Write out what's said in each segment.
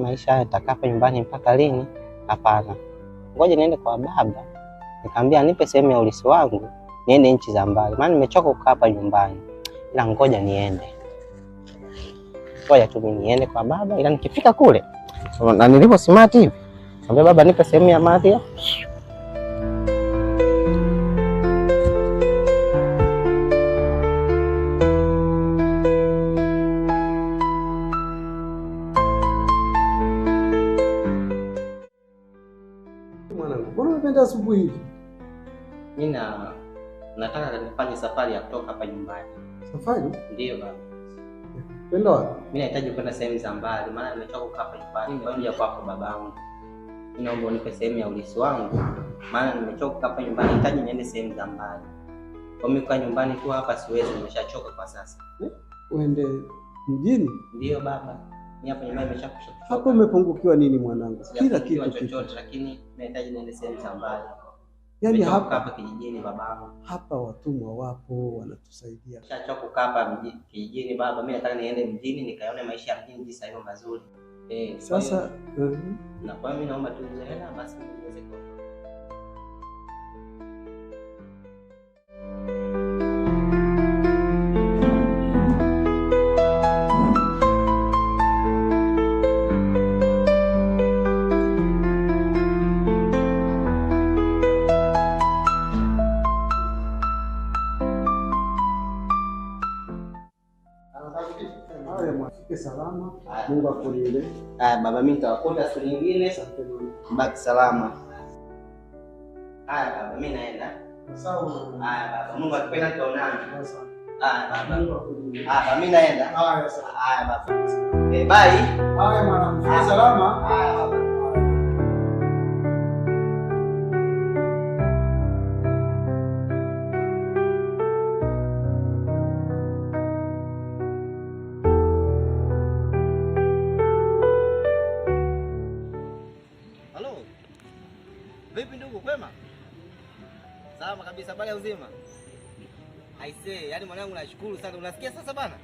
maisha haya nitakaa hapa nyumbani mpaka lini? Hapana. Ngoja niende kwa baba. Nikamwambia nipe sehemu ya ulisi wangu niende nchi za mbali. Maana nimechoka kukaa hapa nyumbani. Ila ngoja niende. Ngoja tu mimi niende kwa baba, ila nikifika kule na nilipo smart hivi. Nikamwambia baba nipe sehemu ya mali. Mbona umependa asubuhi hivi? Mimi nataka nifanye safari ya kutoka hapa nyumbani. Safari? Ndio baba. Kwenda wapi? Mimi nahitaji kwenda sehemu za mbali, maana nimechoka kukaa hapa nyumbani. Kwa hiyo kwako babangu. Mimi naomba unipe sehemu ya ulisi wangu, maana nimechoka kukaa hapa nyumbani, nahitaji niende sehemu za mbali. Kwa mimi kukaa nyumbani tu hapa siwezi, nimeshachoka kwa sasa. Uende mjini? Ndio baba. Mimi hapa nyumbani nimeshakusha. Hapo umepungukiwa nini mwanangu? Kila kitu chochote, lakini nahitaji niende sehemu za mbali. Yaani hapa kijijini babangu. Hapa watumwa wapo wanatusaidia. Nishachoka kukaa hapa kijijini baba. Mimi nataka niende mjini nikaone maisha ya mjini jinsi yalivyo mazuri. Sasa na kwa mimi naomba tu hela basi niweze kwa. Salama. Mungu akulinde. Baba mimi nitawakuta siku nyingine. Baki salama. Baba mimi naenda. Sawa. Baba Mungu akipenda tutaonana. Baba. Baba mimi naenda. Sawa. Baba. Bye. Haya mwanangu. Salama. Baba. Vipi ndugu, kwema? Salama kabisa, bali uzima. Aisee, yani mwanangu nashukuru sana. Unasikia sasa bana?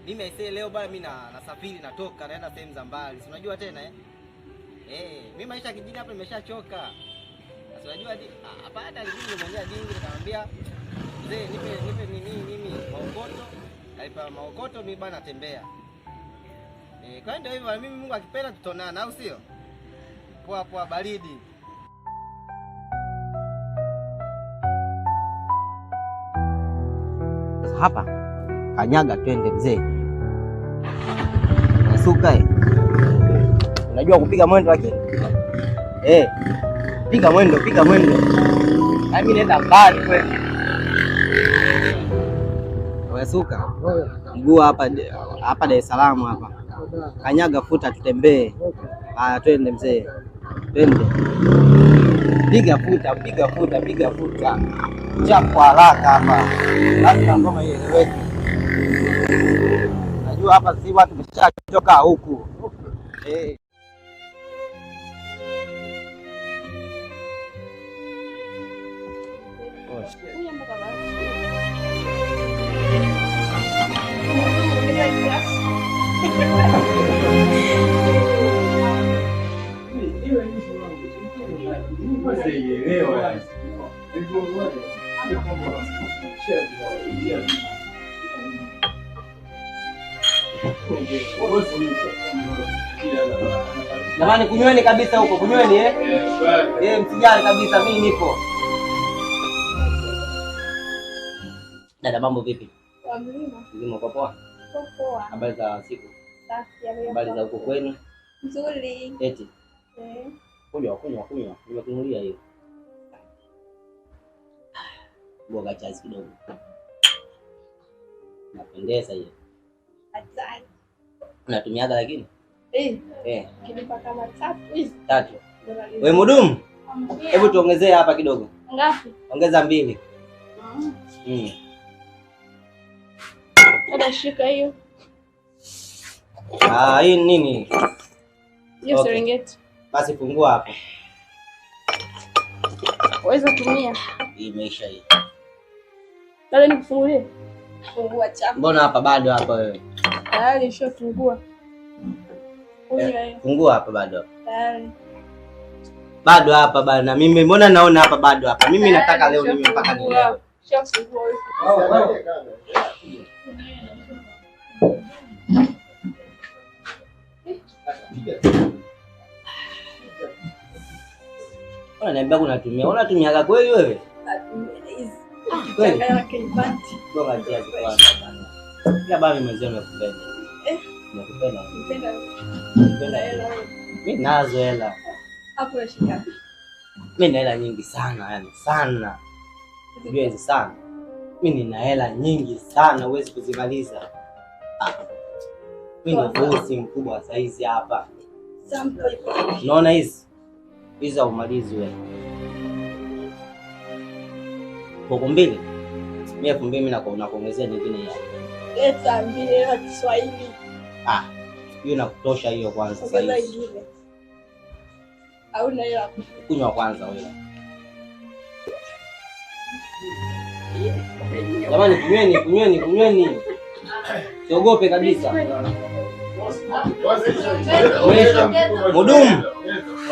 Mimi aisee leo bana mimi nasafiri natoka naenda sehemu za mbali. Si unajua tena mimi maisha kijijini hapa nimeshachoka. Si unajua hapa hata nilikuja kumwambia dingi nikamwambia mzee nipe nini maokoto. Kaipa maokoto mimi bana natembea. Kwa ndio hivyo mimi Mungu akipenda tutonana au sio? Poa baridi. Hapa kanyaga twende mzee. Nasuka unajua kupiga mwendo lakini piga mwendo. Mimi naenda mbali kweli. Unasuka mguu hapa Dar es Salaam hapa. Kanyaga futa tutembee. Twende mzee. Twende. Piga futa. Chapu haraka hapa. Lazima ngoma hii iweke. Najua hapa si watu tumeshachoka huku. Jamani kunyweni kabisa huko, kunyweni msijali kabisa, mimi nipo. Dada mambo vipi? Mzima kwa poa? Poa. Habari za siku? Safi. Habari za huko kwenu? Nzuri. Eti? Kunywa. Nimekunulia hiyo. Boga chazi kidogo. Napendeza hiyo. Asante. Unatumiaga lakini? Kinipa kama 3 hizi. 3. Wewe mhudumu? Hebu tuongezee hapa kidogo. Ngapi? Ongeza 2. Dada shika hiyo. Hii nini? Hiyo Serengeti. Basi fungua hapo. Waweza tumia. Hii imeisha hii. Dada nikufungulie. Fungua chapa. Mbona hapa bado hapa wewe? Tayari nishafungua. Fungua hapa bado. Tayari. Bado hapa bana. Mimi mbona naona hapa bado hapa. Mimi nataka leo mimi mpaka nielewe. Unaniambia unatumia. Unatumiaga kweli wewe? Kweli. Bora kiasi kwanza bana. Ila baba mzee amekupenda. Nakupenda. Mimi nazo hela. Hapo unashika. Mimi nina hela nyingi sana, yani sana. Siwezi sana. Mimi nina hela nyingi sana, huwezi kuzimaliza. Mimi ni bosi mkubwa saizi hapa. Unaona hizi? Hizi umalizi wewe. Boko mbili. Mimi 2000 mimi nakuongezea nyingine ya. Leta mbili ya Kiswahili. Hiyo inakutosha hiyo kwanza sasa hivi. Au na hiyo kunywa kwanza wewe. Jamani kunyweni. Siogope kabisa. Mudumu.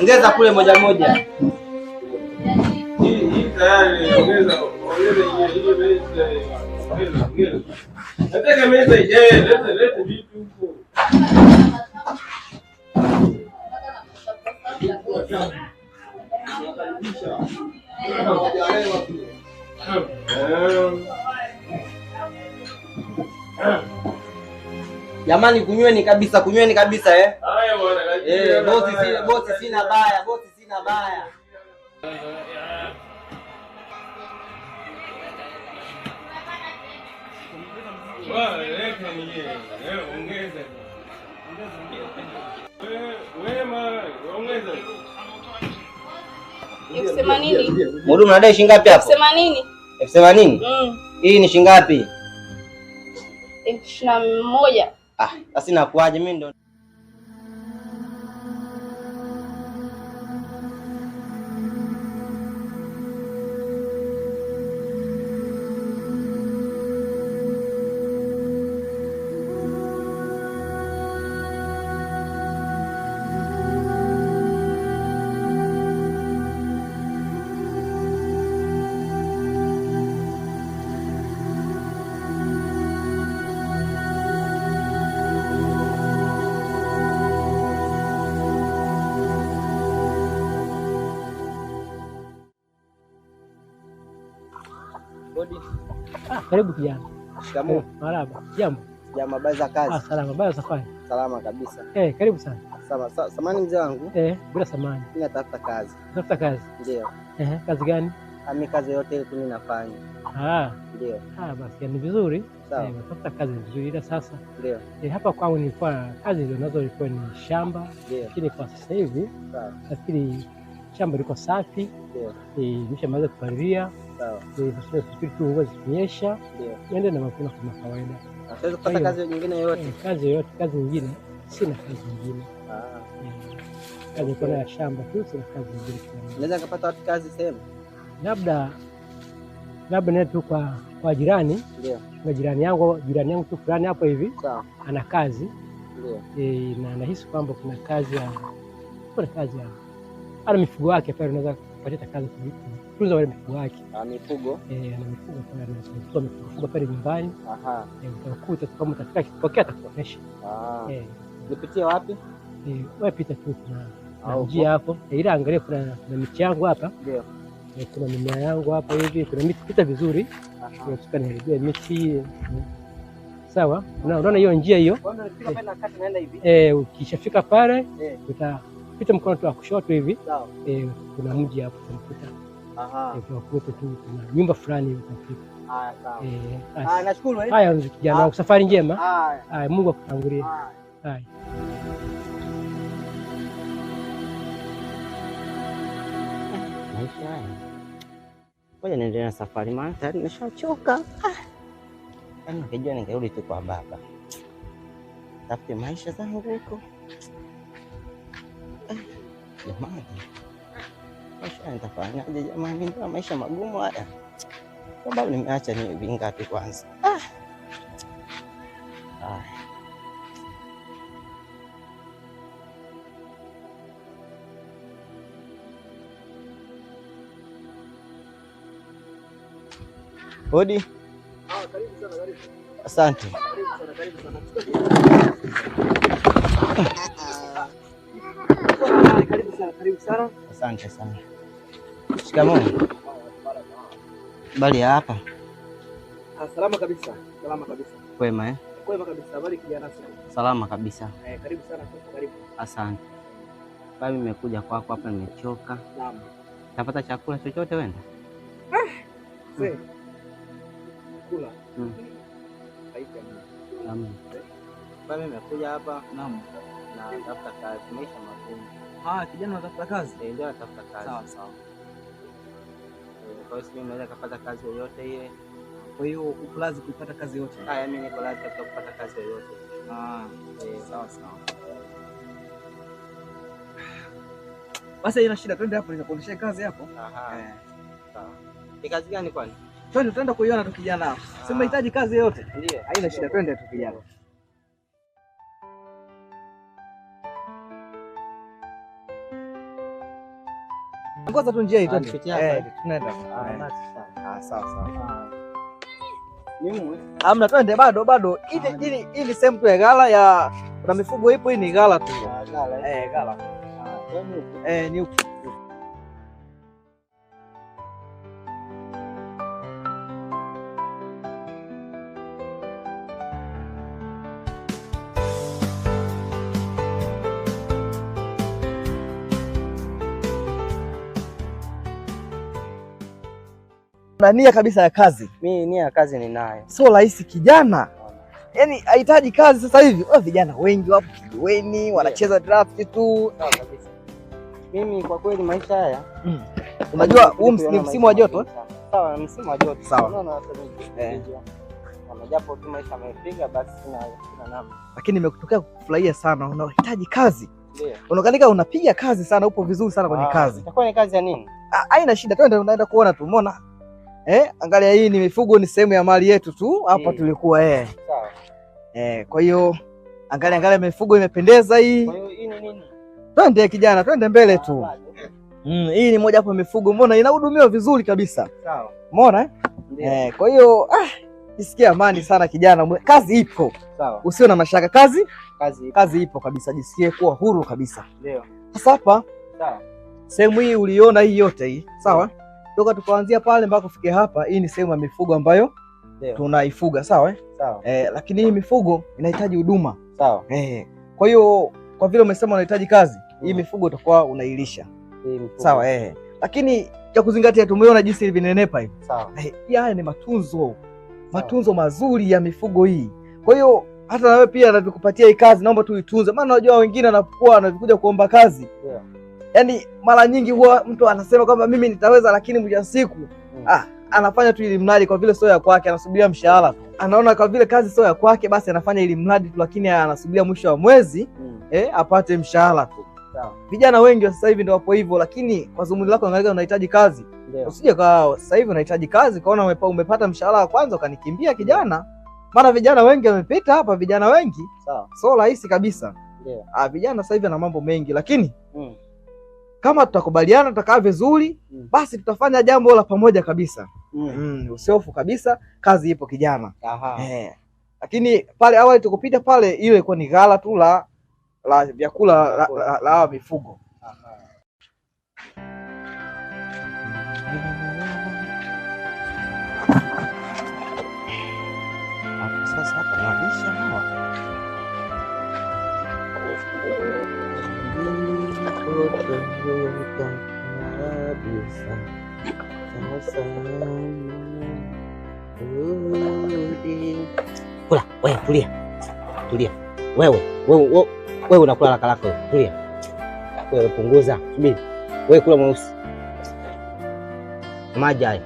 Ongeza kule moja. Hii tayari ongeza hiyo. Nataka meza ijae, leta vitu huko. Jamani kunyweni kabisa Haya bwana. Bosi sina baya. Leta nyingine. Ongeza. Wema, ongeza. 80. Mudu mnadai shilingi ngapi hapo? 80. 80? Hii ni shilingi ngapi? 21. Sasa inakuaje mimi ndo Karibu kijana. Shikamoo. Marhaba. Jambo. Jamaa, habari za kazi? Salama. Habari za safari? Salama kabisa. Karibu sana. Samani mzee wangu. Bila samani. Mimi natafuta kazi. Tafuta kazi? Ndio. Kazi gani? Mimi kazi yote ile mimi nafanya. Ndio. Basi ni vizuri. Sawa. Tafuta kazi nzuri ila sasa. Ndio. Hapa kwangu nilikuwa kazi ndio nazo ilikuwa ni shamba. Lakini kwa sasa hivi nafikiri shamba liko safi. Ndio. Nimeshamaliza kupalilia. Sawa. Nafikiri tu mvua zikinyesha. Ndio. Niende na mavuno kama kawaida. Siwezi kupata kazi nyingine yoyote? Kazi nyingine. Sina kazi nyingine. Kazi kwa ya shamba tu, sina kazi nyingine. Naweza kupata wapi kazi sehemu? Labda nenda tu kwa jirani. Ndio. Na jirani yangu tu fulani hapo hivi. Sawa. Ana kazi. Ndio. Na nahisi kwamba kuna kazi ya ana mifugo yake pale, unaweza kupata kazi kutunza wale mifugo yake. Mifugo? Ana mifugo pale, anachukua mifugo pale nyumbani. Utakuta kama utafika kipokea atakuonesha. Nipitie wapi? Wewe pita tu na njia hapo. Ila angalia kuna miti yangu hapa. Ndio. Kuna mimea yangu hapa hivi, kuna miti pita vizuri. Tunachukua na miti. Sawa? Unaona hiyo njia hiyo? Ukishafika pale utapita mkono tu wa kushoto hivi. Sawa. Kuna mji hapo utamkuta. Utakuta tu kuna nyumba fulani utafika. Sawa. Nashukuru. Haya kijana, safari njema. Haya, Mungu akutangulie. Haya. Maisha haya. Ngoja niendelee na safari maana tayari nimeshachoka. Nikijua ningerudi tu kwa baba. Tafute maisha zangu huko. Jamani. Maisha nitafanyaje jamani? Ndio maisha magumu haya. Sababu nimeacha ni vingapi kwanza. Hodi. Karibu sana, karibu. Asante. Karibu sana. Karibu sana. Asante sana. Shikamoo. Bali hapa. Salama kabisa. Salama kabisa. Kwema eh? Kwema kabisa. Bali kijana sana. Salama kabisa. Karibu sana. Karibu. Asante. Bali nimekuja kwako hapa nimechoka. Naam. Napata chakula chochote wenda? Kula. Naam. Bali nimekuja hapa. Naam. Na tafuta kazi, maisha magumu. Kijana unatafuta kazi? Ndio natafuta kazi. Sawa. Kwa hiyo mimi naweza kupata kazi yoyote ile. Kwa hiyo uko lazima kupata kazi yote? Mimi niko lazima kupata kazi yoyote. Sawa. Basi ina shida, twende hapo nikakuonyesha kazi hapo. Sawa. Ni kazi gani kwani? Twende kuiona tu kijana hapo. Si unahitaji kazi yoyote? Ndio. Haina shida, twende tu kijana. Ngoja tu njia hii twende. Tunaenda. Sawa. Amna, twende bado. Hii ni sehemu tu ya ghala ya kuna mifugo ipo, hii ni ghala tu. Ghala. Ni huko. Na nia kabisa ya kazi. Mimi nia ya kazi ninayo. Sio rahisi kijana. Yaani hahitaji kazi sasa hivi. Vijana wengi wapo kijiweni, wanacheza draft tu. Sawa kabisa. Mimi kwa kweli maisha haya. Unajua huu ni msimu wa joto? Sawa, msimu wa joto. Sawa. Unaona kama japo tu maisha yamepiga basi sina namna. Lakini nimekutokea kufurahia sana. Unahitaji kazi. Ndio. Unaonekana unapiga kazi sana, upo vizuri sana kwenye kazi. Itakuwa ni kazi ya nini? Haina shida, twende unaenda kuona tu. Umeona? Angalia, hii ni mifugo, ni sehemu ya mali yetu tu hapa tulikuwa. Sawa. Kwa hiyo angalia mifugo imependeza hii. Kwa hiyo hii ni nini? Twende kijana, twende mbele tu. Hii ni moja hapo mifugo, mbona inahudumiwa vizuri kabisa. Sawa. Umeona? Kwa hiyo jisikia amani sana kijana, kazi ipo. Sawa. Usio na mashaka, kazi ipo kabisa, jisikie kuwa huru kabisa. Ndio. Sasa hapa, sawa. Sehemu hii uliona hii yote hii, sawa? Toka tukaanzia pale mpaka kufikia hapa, hii ni sehemu ya mifugo ambayo tunaifuga, sawa? Sawa. Lakini hii mifugo inahitaji huduma. Sawa. Kwa hiyo kwa vile umesema unahitaji kazi, hii mifugo utakuwa unailisha. Sawa. Lakini cha kuzingatia, tumeona jinsi ilivyonenepa hivi. Sawa. Haya ni matunzo mazuri ya mifugo hii. Kwa hiyo hata na wewe pia anavikupatia hii kazi, naomba tu itunze. Maana unajua wengine anapokuwa anakuja kuomba kazi. Yaani mara nyingi huwa mtu anasema kwamba mimi nitaweza, lakini mwisho wa siku anafanya tu ili mradi, kwa vile sio ya kwake, anasubiria mshahara. Anaona kwa vile kazi sio ya kwake, basi anafanya ili mradi tu, lakini anasubiria mwisho wa mwezi apate mshahara tu. Sawa. Vijana wengi sasa hivi ndio wapo hivyo, lakini kwa zumuni lako angalia unahitaji kazi. Usije kwa sasa hivi unahitaji kazi kaona umepata mshahara wa kwanza ukanikimbia kijana. Maana vijana wengi wamepita hapa, vijana wengi. Sawa. Sio rahisi kabisa. Ndio. Vijana sasa hivi ana mambo mengi, lakini kama tutakubaliana tutakaa vizuri, basi tutafanya jambo la pamoja kabisa. Usiofu kabisa, kazi ipo kijana. Lakini pale awali tukupita pale, ile ilikuwa ni ghala tu la vyakula la mifugo. Sasa hapa nalisha hawa. Kula, wewe tulia. Wewe unakula haraka haraka wewe. Tulia. Wewe punguza, subiri. Wewe kula mweusi. Maji haya.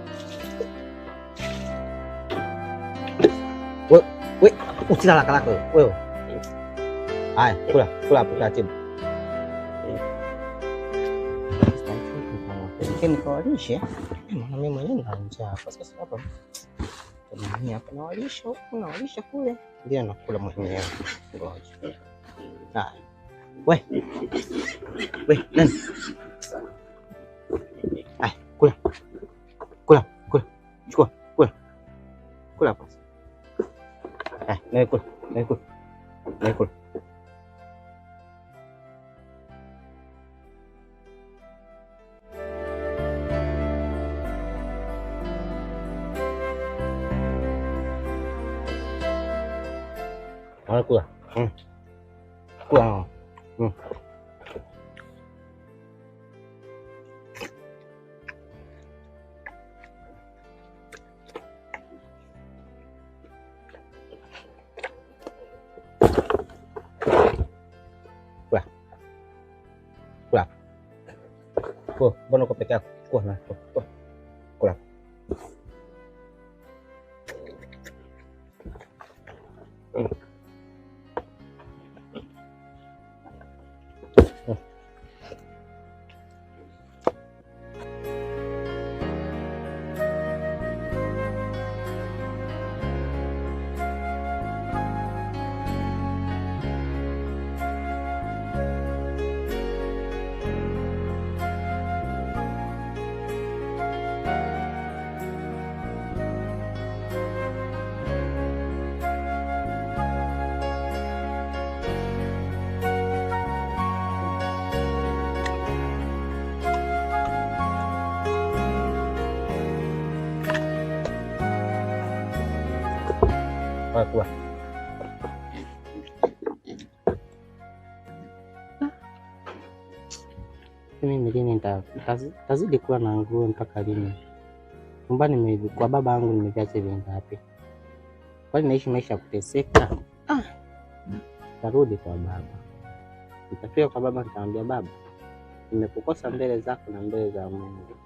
Wewe usila haraka haraka wewe. Haya, kula hapo taratibu. Lakini kawalishe, maana mimi mwenyewe nina njaa hapa sasa hapa. Mimi hapa nawalisha huku nawalisha kule. Ndio nakula mwenyewe. Ngoja. We nani? Kula. Chukua, kula. Kula hapo. Naikula. Kula. Kula. Mbona uko peke yako? Kula. Kula. Mimi lini nitazidi kuwa na nguo mpaka lini? Nyumbani kwa baba yangu nimeviacha vingapi? Kwani naishi maisha ya kuteseka? Tarudi kwa baba. Nitafika kwa baba nitamwambia, baba, nimekukosa mbele zako na mbele za Mungu.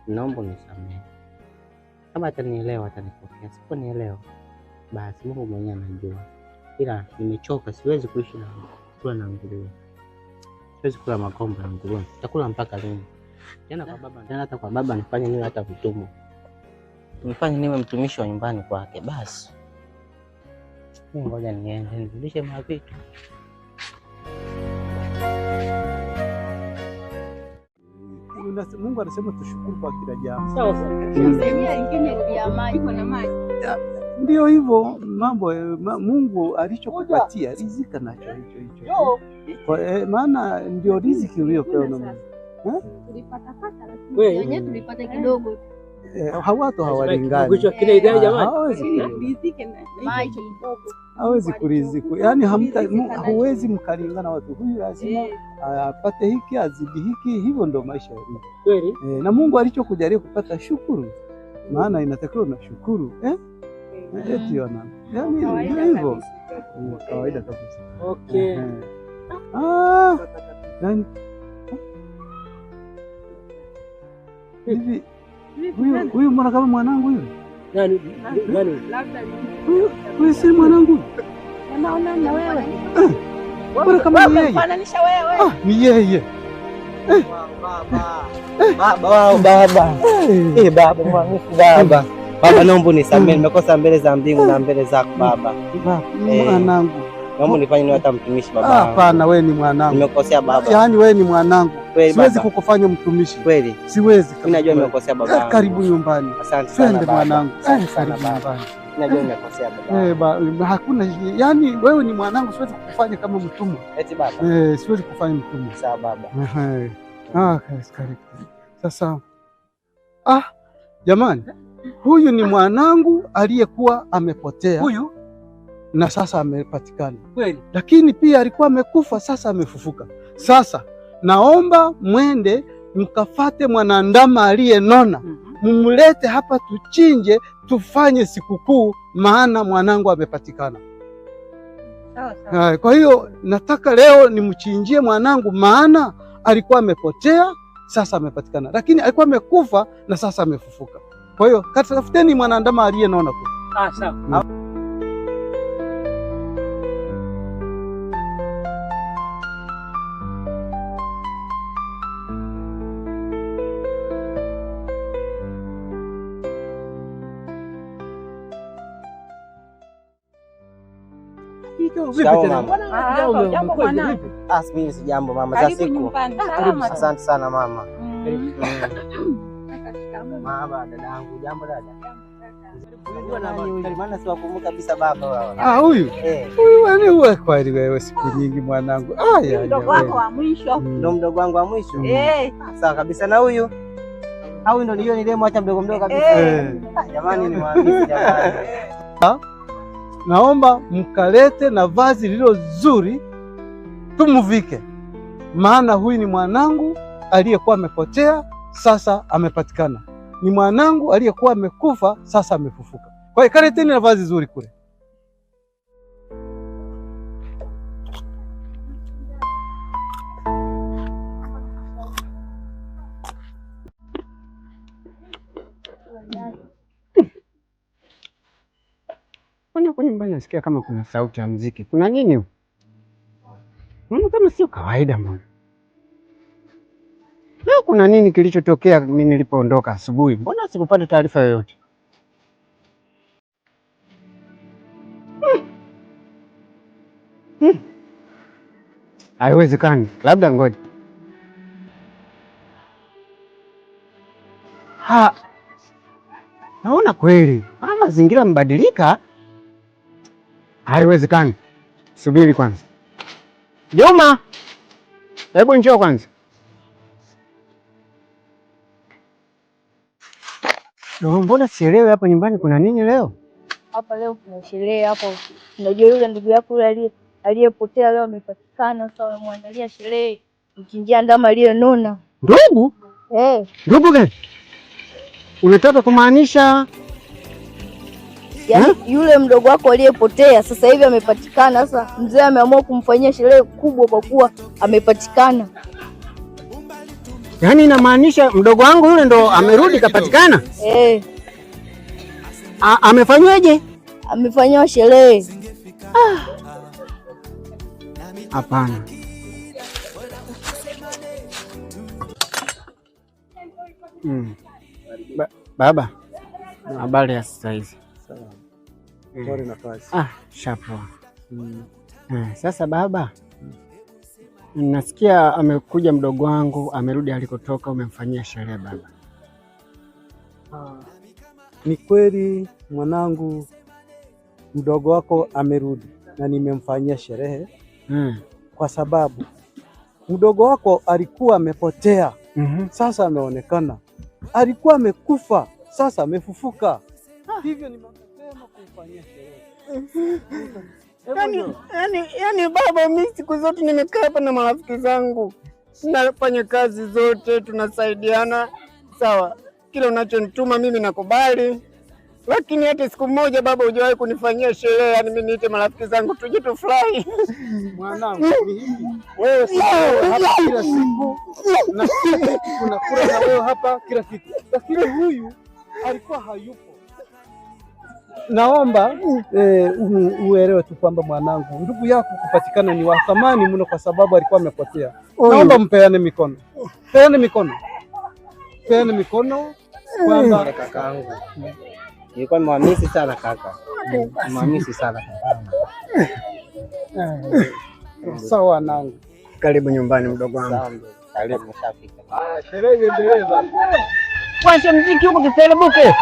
Naomba unisamehe. Kama atanielewa atanipokea. Siponielewa basi Mungu mwenyewe anajua. Ila nimechoka, siwezi kuishi na kula na nguruwe. Siwezi kula makombo na nguruwe. Nitakula mpaka lini? Tena kwa baba, tena hata kwa baba nifanye niwe hata mtumwa. Nifanye niwe mtumishi wa nyumbani kwake basi. Ngoja niende nirudishe mavitu. Mungu anasema tushukuru kwa kila jambo. Sawa sawa. Tanzania ingine ya maji iko na maji. Ndio hivyo mambo Mungu alichokupatia rizika nacho hicho. Kwa maana ndio riziki uliyopewa na Mungu. Tulipata lakini wenyewe tulipata kidogo. Hawatu hawalingani. Hawezi kuriziki. Yaani huwezi mkalingana watu. Huyu lazima apate hiki azidi hiki, hivyo ndo maisha yalivyo. Kweli? Na Mungu alichokujalia kupata shukuru. Maana inatakiwa na shukuru, eti ona. Yaani hivyo. Kawaida kabisa. Okay. Nani? Hivi huyu mbona kama mwanangu huyu? Nani? Labda huyu si mwanangu. Naona na wewe. Mbona kama ni yeye? Fananisha wewe. Ni yeye. Baba, naomba unisamehe, nimekosa mbele za mbingu na mbele zako baba. Mwanangu. Naomba nifanye niwe hata mtumishi baba. Hapana, wewe ni mwanangu. Nimekosea baba. Yaani wewe ni mwanangu. Siwezi kukufanya mtumishi. Kweli? Siwezi. Mimi najua nimekosea baba. Karibu nyumbani. Asante sana baba. Mwanangu. Karibu nyumbani. Najua nimekosea baba. Hakuna, yaani wewe ni mwanangu, siwezi kukufanya kama mtumwa. Eti baba. Siwezi kufanya mtumwa. Sawa baba. Karibu. Sasa jamani, huyu ni mwanangu aliyekuwa amepotea. Huyu na sasa amepatikana. Kweli. Lakini pia alikuwa amekufa, sasa amefufuka. Sasa naomba mwende mkafate mwanandama aliyenona, mumlete hapa tuchinje, tufanye sikukuu, maana mwanangu amepatikana. Sawa. Kwa hiyo nataka leo nimchinjie mwanangu, maana alikuwa amepotea, sasa amepatikana. Lakini alikuwa amekufa na sasa amefufuka. Kwa hiyo katafuteni mwanandama aliyenona kwa. Sawa. Si jambo mama, za siku. Asante sana mama. Mama, dadangu, jambo dada. Maana siwakumbuka kabisa baba wao. Huyu? Huyu wani huwa kweli wewe siku nyingi mwanangu. Mdogo wako wa mwisho. Ndo mdogo wangu wa mwisho. Sawa kabisa na huyu. Au ndo ndio nilemwacha mdogo mdogo kabisa. Jamani ni mwamisi jamani. Naomba mkalete na vazi lilo zuri tumuvike. Maana huyu ni mwanangu aliyekuwa amepotea, sasa amepatikana. Ni mwanangu aliyekuwa amekufa, sasa amefufuka. Kwa hiyo kaleteni na vazi zuri kule. Kwani mbona nasikia kama kuna sauti ya muziki? Kuna nini? Mbona kama sio kawaida mbona? Leo kuna nini kilichotokea mimi nilipoondoka asubuhi? Mbona sikupata taarifa yoyote? Haiwezekani. Labda ngoja. Naona kweli. Mazingira mbadilika. Haiwezekani. Subiri kwanza. Juma! Hebu njoo kwanza. Mbona sielewi hapa nyumbani kuna nini leo? Hapa leo kuna sherehe hapo. Unajua yule ndugu yako yule aliyepotea leo amepatikana, sasa wamwandalia sherehe. Mchinjia ndama aliyonona. Ndugu? Ndugu gani? Unataka kumaanisha yaani yule mdogo wako aliyepotea sasa hivi amepatikana. Sasa mzee ameamua kumfanyia sherehe kubwa kwa kuwa amepatikana. Yaani inamaanisha mdogo wangu yule ndo amerudi kapatikana? Amefanywaje? Amefanywa sherehe. Hapana. Baba, habari ya sasa hizi? Shapo. Sasa baba, nasikia amekuja mdogo wangu, amerudi alikotoka, umemfanyia sherehe baba. Ni kweli mwanangu, mdogo wako amerudi na nimemfanyia sherehe kwa sababu mdogo wako alikuwa amepotea, sasa ameonekana. Alikuwa amekufa, sasa amefufuka. Hivyo nimesema kumfanyia sherehe. Yani baba, mimi siku zote nimekaa hapa na marafiki zangu, tunafanya kazi zote, tunasaidiana, sawa. Kila unachonituma mimi nakubali, lakini hata siku moja baba hujawahi kunifanyia sherehe, yani mimi niite marafiki zangu tuje tufurahi. Mwanangu, wewe hapa kila siku na unakula na wewe hapa kila siku, lakini huyu alikuwa hayupo. Naomba uelewe tu kwamba mwanangu, ndugu yako kupatikana ni wa thamani mno kwa sababu alikuwa amepotea. Naomba mpeane mikono. Peane mikono. Peane mikono kwamba kakaangu. Nilikuwa mwamisi sana kaka. Mwamisi sana kaka. Sawa nangu. Karibu nyumbani mdogo wangu. Karibu, mshafika. Sherehe iendelee baba. Kwanza mziki huko kiselebuke.